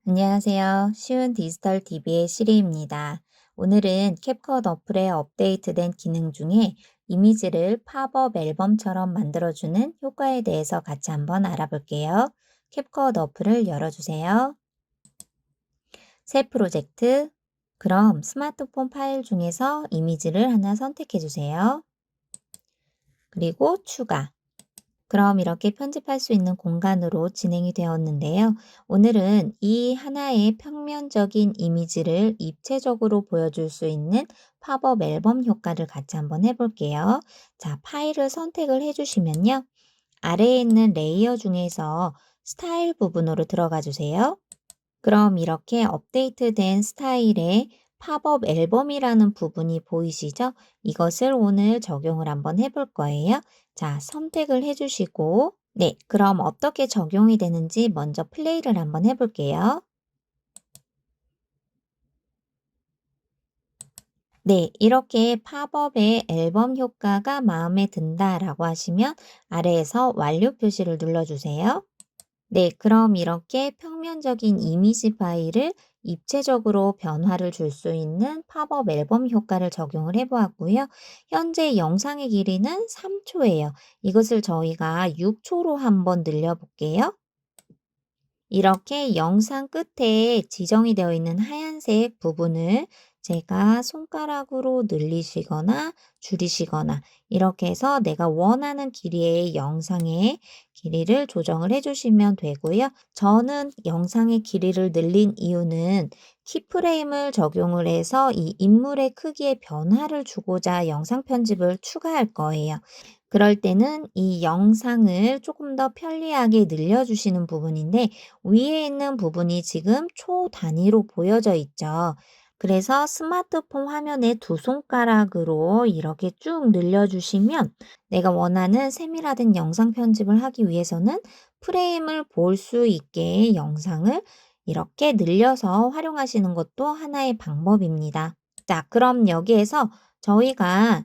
안녕하세요. 쉬운 디지털 DB의 시리입니다. 오늘은 캡컷 어플에 업데이트된 기능 중에 이미지를 팝업 앨범처럼 만들어주는 효과에 대해서 같이 한번 알아볼게요. 캡컷 어플을 열어주세요. 새 프로젝트. 그럼 스마트폰 파일 중에서 이미지를 하나 선택해 주세요. 그리고 추가. 그럼 이렇게 편집할 수 있는 공간으로 진행이 되었는데요. 오늘은 이 하나의 평면적인 이미지를 입체적으로 보여줄 수 있는 팝업 앨범 효과를 같이 한번 해볼게요. 자, 파일을 선택을 해주시면요. 아래에 있는 레이어 중에서 스타일 부분으로 들어가 주세요. 그럼 이렇게 업데이트된 스타일의 팝업 앨범이라는 부분이 보이시죠? 이것을 오늘 적용을 한번 해볼 거예요. 자, 선택을 해주시고, 네, 그럼 어떻게 적용이 되는지 먼저 플레이를 한번 해볼게요. 네, 이렇게 팝업의 앨범 효과가 마음에 든다라고 하시면 아래에서 완료 표시를 눌러주세요. 네, 그럼 이렇게 평면적인 이미지 파일을 입체적으로 변화를 줄 수 있는 팝업 앨범 효과를 적용을 해보았고요. 현재 영상의 길이는 3초예요. 이것을 저희가 6초로 한번 늘려볼게요. 이렇게 영상 끝에 지정이 되어 있는 하얀색 부분을 제가 손가락으로 늘리시거나 줄이시거나 이렇게 해서 내가 원하는 길이의 영상의 길이를 조정을 해주시면 되고요. 저는 영상의 길이를 늘린 이유는 키프레임을 적용을 해서 이 인물의 크기에 변화를 주고자 영상 편집을 추가할 거예요. 그럴 때는 이 영상을 조금 더 편리하게 늘려주시는 부분인데 위에 있는 부분이 지금 초 단위로 보여져 있죠. 그래서 스마트폰 화면에 두 손가락으로 이렇게 쭉 늘려주시면 내가 원하는 세밀화된 영상 편집을 하기 위해서는 프레임을 볼 수 있게 영상을 이렇게 늘려서 활용하시는 것도 하나의 방법입니다. 자, 그럼 여기에서 저희가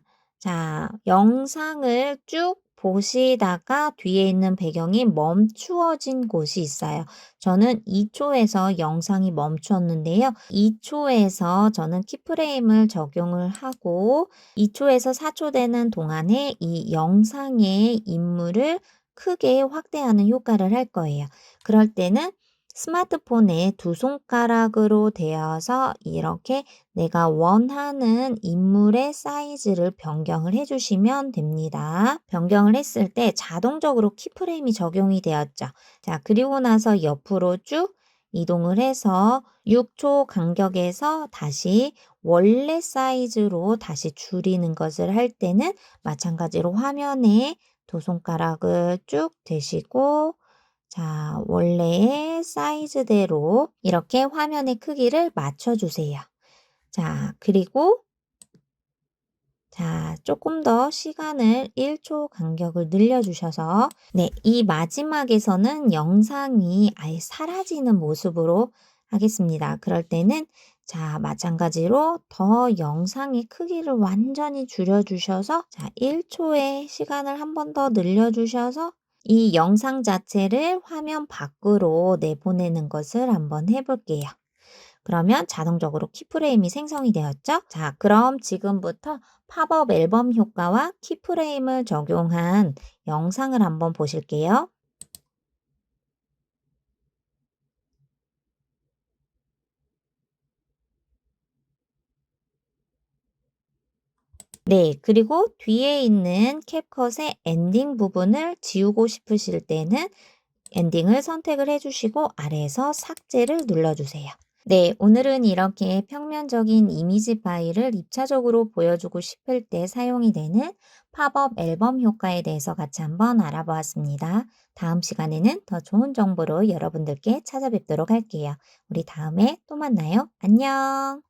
영상을 쭉 보시다가 뒤에 있는 배경이 멈추어진 곳이 있어요. 저는 2초에서 영상이 멈췄는데요. 2초에서 저는 키프레임을 적용을 하고 2초에서 4초 되는 동안에 이 영상의 인물을 크게 확대하는 효과를 할 거예요. 그럴 때는 스마트폰에 두 손가락으로 대어서 이렇게 내가 원하는 인물의 사이즈를 변경을 해주시면 됩니다. 변경을 했을 때 자동적으로 키프레임이 적용이 되었죠. 자, 그리고 나서 옆으로 쭉 이동을 해서 6초 간격에서 다시 원래 사이즈로 다시 줄이는 것을 할 때는 마찬가지로 화면에 두 손가락을 쭉 대시고 원래의 사이즈대로 이렇게 화면의 크기를 맞춰주세요. 그리고 조금 더 시간을 1초 간격을 늘려주셔서 네, 이 마지막에서는 영상이 아예 사라지는 모습으로 하겠습니다. 그럴 때는 마찬가지로 더 영상의 크기를 완전히 줄여주셔서 1초의 시간을 한 번 더 늘려주셔서 이 영상 자체를 화면 밖으로 내보내는 것을 한번 해볼게요. 그러면 자동적으로 키프레임이 생성이 되었죠? 자, 그럼 지금부터 팝업 앨범 효과와 키프레임을 적용한 영상을 한번 보실게요. 네, 그리고 뒤에 있는 캡컷의 엔딩 부분을 지우고 싶으실 때는 엔딩을 선택을 해주시고 아래에서 삭제를 눌러주세요. 네, 오늘은 이렇게 평면적인 이미지 파일을 입체적으로 보여주고 싶을 때 사용이 되는 팝업 앨범 효과에 대해서 같이 한번 알아보았습니다. 다음 시간에는 더 좋은 정보로 여러분들께 찾아뵙도록 할게요. 우리 다음에 또 만나요. 안녕!